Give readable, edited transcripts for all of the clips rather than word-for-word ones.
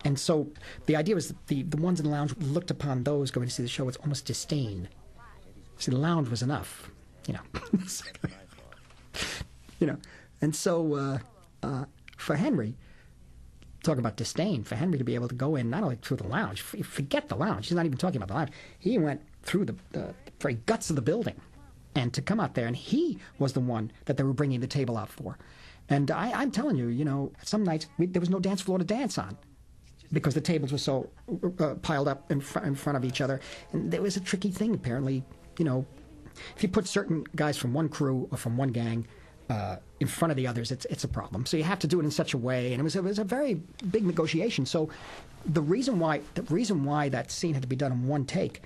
And so the idea was that the ones in the lounge looked upon those going to see the show with almost disdain. See, the lounge was enough, you know. You know, and so for Henry, talk about disdain, for Henry to be able to go in not only through the lounge, forget the lounge, he's not even talking about the lounge, he went through the very guts of the building and to come out there, and he was the one that they were bringing the table out for. And I'm telling you, you know, some nights there was no dance floor to dance on because the tables were so piled up in front of each other. And there was a tricky thing, apparently, you know, if you put certain guys from one crew or from one gang in front of the others, it's a problem. So you have to do it in such a way, and it was a very big negotiation. So the reason why that scene had to be done in one take,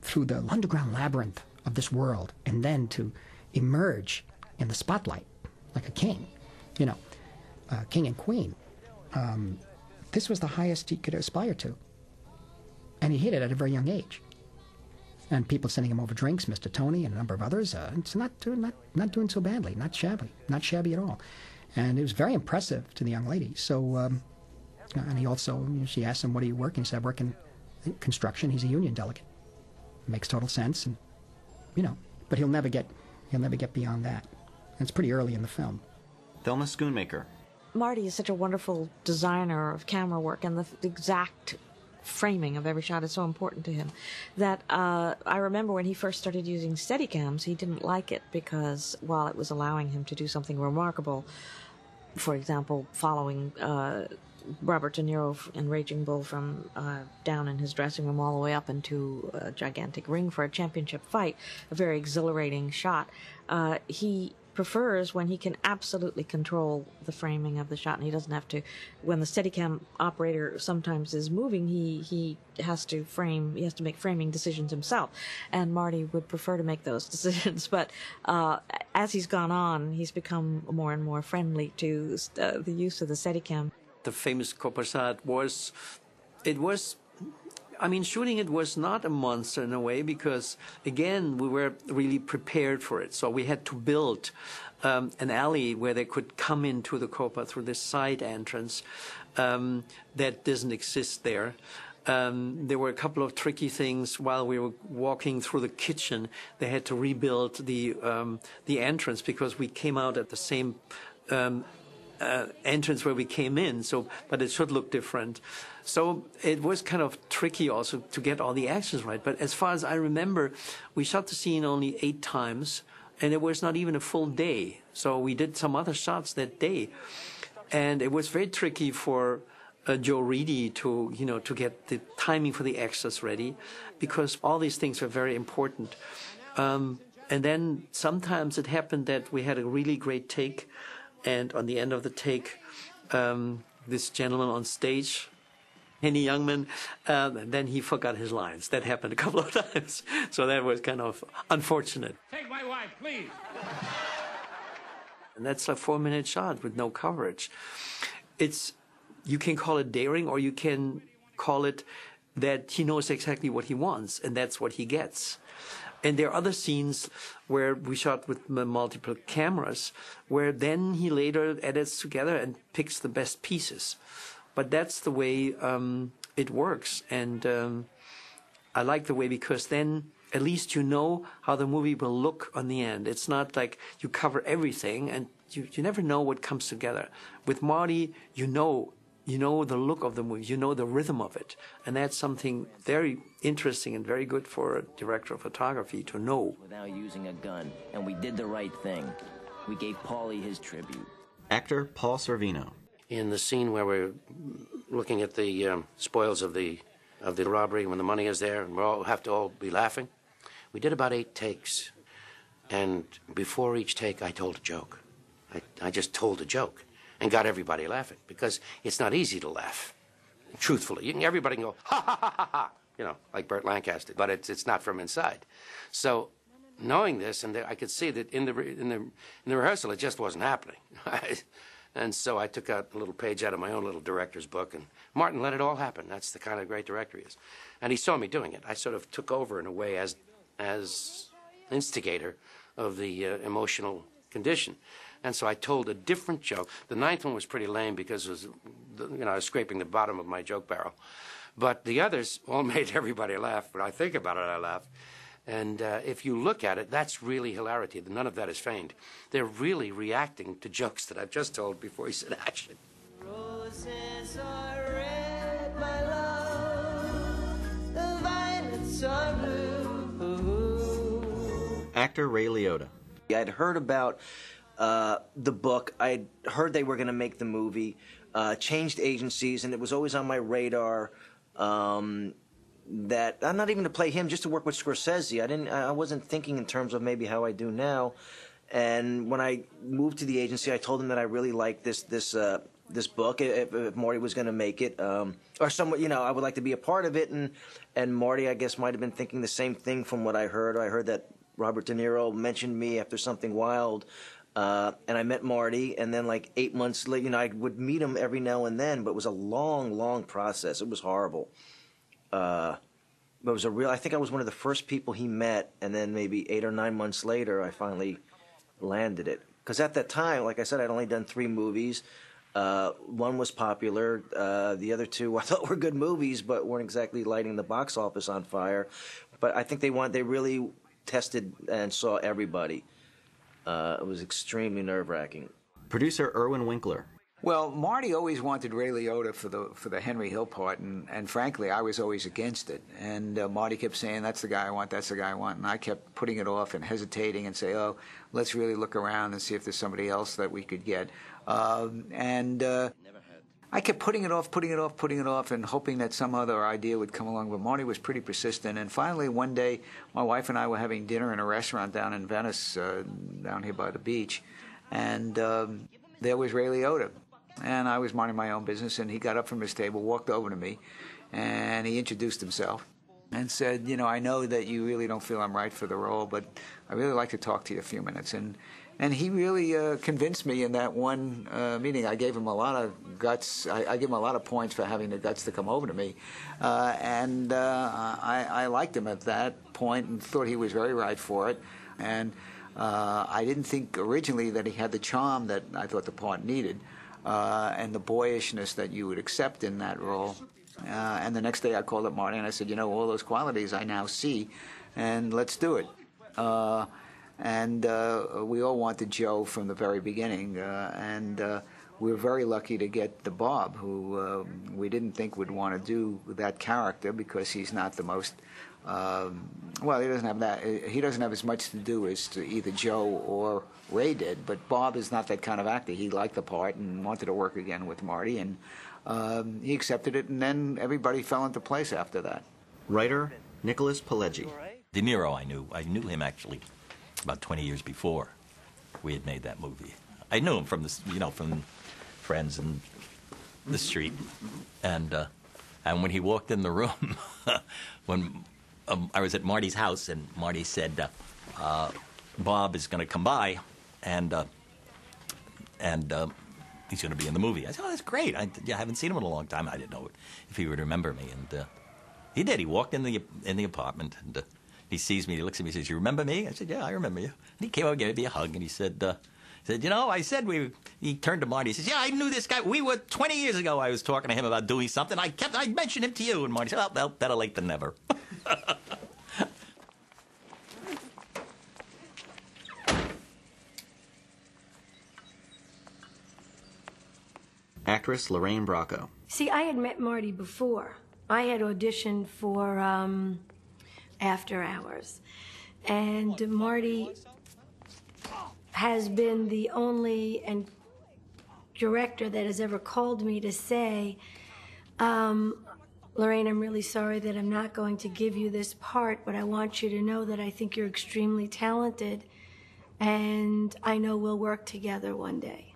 through the underground labyrinth of this world, and then to emerge in the spotlight like a king, you know, king and queen. This was the highest he could aspire to, and he hit it at a very young age. And people sending him over drinks, Mr. Tony and a number of others. It's not doing so badly, not shabby at all. And it was very impressive to the young lady. So, and he also, she asked him, "What do you work in?" He said, "I work in construction." He's a union delegate. It makes total sense, and you know, but he'll never get beyond that. And it's pretty early in the film. Thelma Schoonmaker. Marty is such a wonderful designer of camera work, and the exact framing of every shot is so important to him that I remember when he first started using Steadicams, he didn't like it because while it was allowing him to do something remarkable, for example, following Robert De Niro in Raging Bull from down in his dressing room all the way up into a gigantic ring for a championship fight, a very exhilarating shot, he prefers when he can absolutely control the framing of the shot, and he doesn't have to, when the Steadicam operator sometimes is moving, he has to make framing decisions himself, and Marty would prefer to make those decisions, but as he's gone on, he's become more and more friendly to the use of the Steadicam. The famous Copassat I mean, shooting it was not a monster in a way because, again, we were really prepared for it. So we had to build an alley where they could come into the Copa through this side entrance that doesn't exist there. There were a couple of tricky things while we were walking through the kitchen. They had to rebuild the entrance because we came out at the same entrance where we came in, but it should look different. So it was kind of tricky also to get all the actions right. But as far as I remember, we shot the scene only 8 times, and it was not even a full day. So we did some other shots that day, and it was very tricky for Joe Reedy to get the timing for the extras ready, because all these things were very important. And then sometimes it happened that we had a really great take, and on the end of the take, this gentleman on stage, Henny Youngman, then he forgot his lines. That happened a couple of times. So that was kind of unfortunate. Take my wife, please. And that's a 4-minute shot with no coverage. You can call it daring, or you can call it that he knows exactly what he wants, and that's what he gets. And there are other scenes where we shot with multiple cameras, where then he later edits together and picks the best pieces. But that's the way it works. And I like the way, because then at least you know how the movie will look on the end. It's not like you cover everything and you never know what comes together. With Marty, you know the look of the movie, you know the rhythm of it. And that's something very interesting and very good for a director of photography to know. Without using a gun, and we did the right thing. We gave Paulie his tribute. Actor Paul Sorvino. In the scene where we're looking at the spoils of the robbery, when the money is there, and we all have to all be laughing, we did about 8 takes. And before each take, I told a joke. I just told a joke and got everybody laughing, because it's not easy to laugh, truthfully. Everybody can go, ha, ha, ha, ha, ha, like Burt Lancaster, but it's not from inside. So knowing this, and I could see that in the rehearsal, it just wasn't happening. And so I took out a little page out of my own little director's book, and Martin let it all happen. That's the kind of great director he is. And he saw me doing it. I sort of took over in a way as instigator of the emotional condition. And so I told a different joke. The ninth one was pretty lame because it was, I was scraping the bottom of my joke barrel. But the others all made everybody laugh. When I think about it, I laugh. And if you look at it, that's really hilarity. None of that is feigned. They're really reacting to jokes that I've just told before he said action. Roses are red, my love. The violets are blue. Actor Ray Liotta. I'd heard about the book. I'd heard they were going to make the movie, changed agencies, and it was always on my radar that not even to play him, just to work with Scorsese. I wasn't thinking in terms of maybe how I do now. And when I moved to the agency, I told them that I really liked this book. If Marty was going to make it, or someone, I would like to be a part of it. And Marty, I guess, might have been thinking the same thing from what I heard. I heard that Robert De Niro mentioned me after Something Wild, and I met Marty. And then, like 8 months later, I would meet him every now and then, but it was a long, long process. It was horrible. But it was I think I was one of the first people he met, and then maybe 8 or 9 months later, I finally landed it. Because at that time, like I said, I'd only done 3 movies. One was popular. The other 2 I thought were good movies, but weren't exactly lighting the box office on fire. But I think they really tested and saw everybody. It was extremely nerve-wracking. Producer Irwin Winkler. Well, Marty always wanted Ray Liotta for the Henry Hill part, and frankly, I was always against it. And Marty kept saying, "That's the guy I want. That's the guy I want." And I kept putting it off and hesitating and say, "Oh, let's really look around and see if there's somebody else that we could get." I kept putting it off, and hoping that some other idea would come along. But Marty was pretty persistent. And finally, one day, my wife and I were having dinner in a restaurant down in Venice, down here by the beach, and there was Ray Liotta. And I was minding my own business, and he got up from his table, walked over to me, and he introduced himself and said, "I know that you really don't feel I'm right for the role, but I really like to talk to you a few minutes." And he really convinced me in that one meeting. I gave him a lot of guts. I gave him a lot of points for having the guts to come over to me. I liked him at that point and thought he was very right for it. And I didn't think originally that he had the charm that I thought the part needed. And the boyishness that you would accept in that role. And the next day I called up Marty and I said, all those qualities I now see, and let's do it. We all wanted Joe from the very beginning, and we were very lucky to get the Bob, who we didn't think would want to do that character because he's not the most... he doesn't have that. He doesn't have as much to do as to either Joe or Ray did. But Bob is not that kind of actor. He liked the part and wanted to work again with Marty, and he accepted it. And then everybody fell into place after that. Writer Nicholas Pileggi. De Niro, I knew him actually about 20 years before we had made that movie. I knew him from from friends in the street, and when he walked in the room, when I was at Marty's house, and Marty said, "Bob is going to come by, and he's going to be in the movie." I said, "Oh, that's great. I haven't seen him in a long time. I didn't know if he would remember me." And he did. He walked in the apartment, and he sees me. He looks at me and says, "You remember me?" I said, "Yeah, I remember you." And he came over and gave me a hug, and he said, I said he turned to Marty. He says, "Yeah, I knew this guy. 20 years ago, I was talking to him about doing something. I mentioned him to you." And Marty said, "Well, better late than never." Actress Lorraine Bracco. See, I had met Marty before. I had auditioned for After Hours. And Marty has been the only director that has ever called me to say, "Lorraine, I'm really sorry that I'm not going to give you this part, but I want you to know that I think you're extremely talented, and I know we'll work together one day."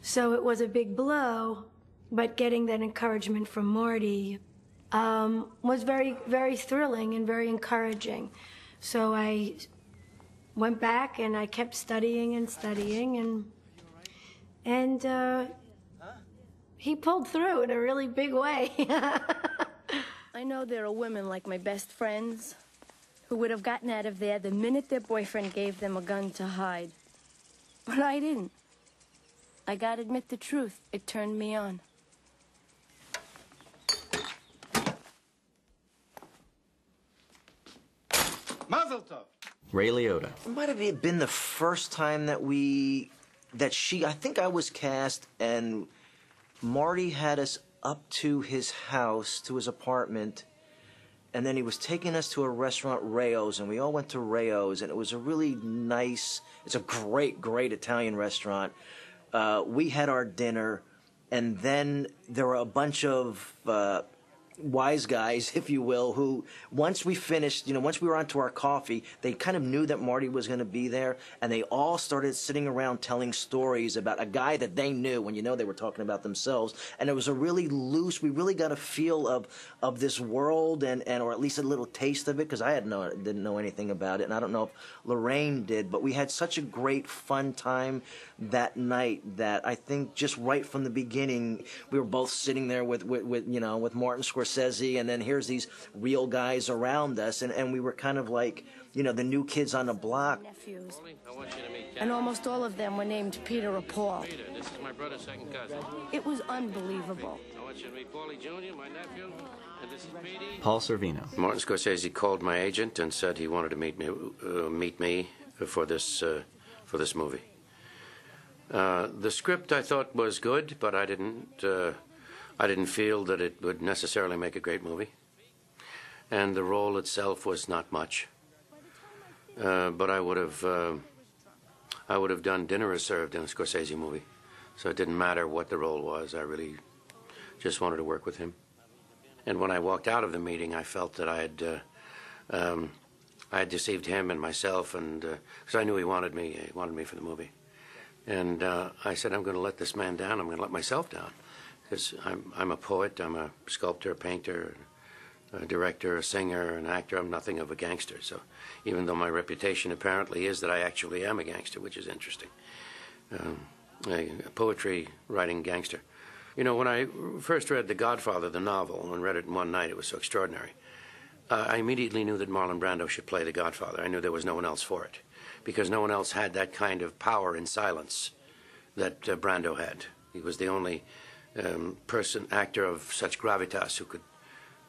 So it was a big blow, but getting that encouragement from Marty was very, very thrilling and very encouraging. So I went back and I kept studying, and he pulled through in a really big way. I know there are women like my best friends who would have gotten out of there the minute their boyfriend gave them a gun to hide. But I didn't. I gotta admit the truth. It turned me on. Mazel tov. Ray Liotta. It might have been the first time that I think I was cast, and Marty had us up to his house, to his apartment, and then he was taking us to a restaurant, Rayo's, and we all went to Rayo's, and it was a really nice, it's a great, great Italian restaurant. We had our dinner, and then there were a bunch of wise guys, if you will, who once we finished, once we were onto our coffee, they kind of knew that Marty was going to be there, and they all started sitting around telling stories about a guy that they knew, when they were talking about themselves, and it was a really loose, we really got a feel of this world, and or at least a little taste of it, because I didn't know anything about it, and I don't know if Lorraine did, but we had such a great fun time that night that I think just right from the beginning, we were both sitting there with Martin Scorsese, and then here's these real guys around us, and we were kind of like, the new kids on the block. Nephews. And almost all of them were named Peter or Paul. Peter, this is my brother's second cousin. It was unbelievable. I want you to meet Paulie Jr., my nephew, and this is Petey. Paul Sorvino. Martin Scorsese called my agent and said he wanted to meet me for this movie. The script I thought was good, but I didn't feel that it would necessarily make a great movie, and the role itself was not much. But I would have done dinner is served in a Scorsese movie, so it didn't matter what the role was. I really just wanted to work with him. And when I walked out of the meeting, I felt that I had deceived him and myself, and because I knew he wanted me for the movie. And I said, I'm going to let this man down. I'm going to let myself down, because I'm a poet, I'm a sculptor, a painter, a director, a singer, an actor. I'm nothing of a gangster. So even though my reputation apparently is that I actually am a gangster, which is interesting, a poetry writing gangster. When I first read The Godfather, the novel, and read it in one night, it was so extraordinary. I immediately knew that Marlon Brando should play the Godfather. I knew there was no one else for it, because no one else had that kind of power in silence that Brando had. He was the only actor of such gravitas who could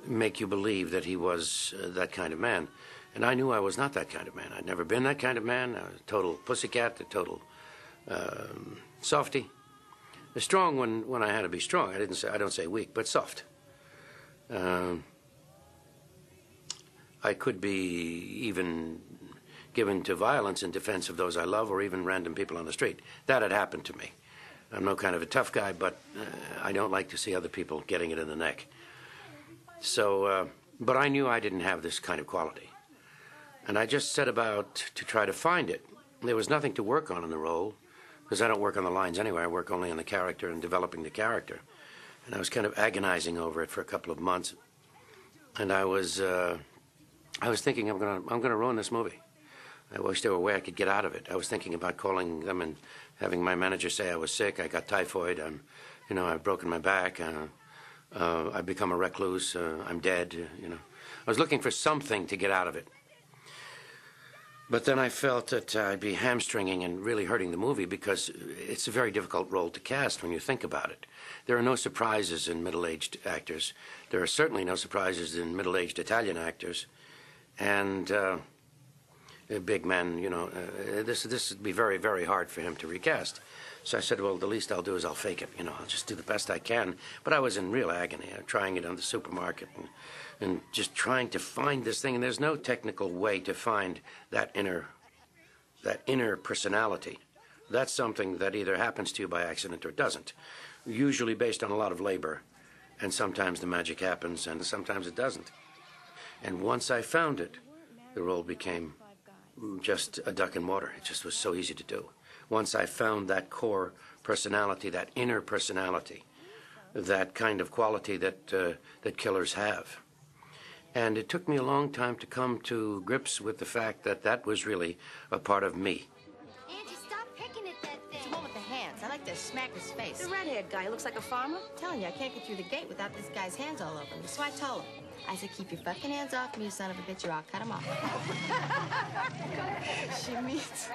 make you believe that he was that kind of man. And I knew I was not that kind of man. I'd never been that kind of man. I was a total pussycat, a total softy. Strong when I had to be strong. I don't say weak, but soft. I could be even given to violence in defense of those I love, or even random people on the street. That had happened to me. I'm no kind of a tough guy, but I don't like to see other people getting it in the neck. So, but I knew I didn't have this kind of quality. And I just set about to try to find it. There was nothing to work on in the role, because I don't work on the lines anyway. I work only on the character and developing the character. And I was kind of agonizing over it for a couple of months. And I was thinking, I'm gonna ruin this movie. I wish there were a way I could get out of it. I was thinking about calling them and having my manager say I was sick, I got typhoid, I've broken my back, I've become a recluse, I'm dead, I was looking for something to get out of it. But then I felt that I'd be hamstringing and really hurting the movie, because it's a very difficult role to cast when you think about it. There are no surprises in middle-aged actors. There are certainly no surprises in middle-aged Italian actors. And a big man, this would be very, very hard for him to recast. So I said, well, the least I'll do is I'll fake it. I'll just do the best I can. But I was in real agony, trying it on the supermarket and just trying to find this thing. And there's no technical way to find that inner personality. That's something that either happens to you by accident or doesn't. Usually based on a lot of labor. And sometimes the magic happens and sometimes it doesn't. And once I found it, the role became just a duck in water. It just was so easy to do. Once I found that core personality, that inner personality, that kind of quality that killers have. And it took me a long time to come to grips with the fact that that was really a part of me. Angie, stop picking at that thing. It's the one with the hands. I like to smack his face. The red-haired guy who looks like a farmer. I'm telling you, I can't get through the gate without this guy's hands all over me. So I told him. I said, keep your fucking hands off me, you son of a bitch, or I'll cut them off. She means...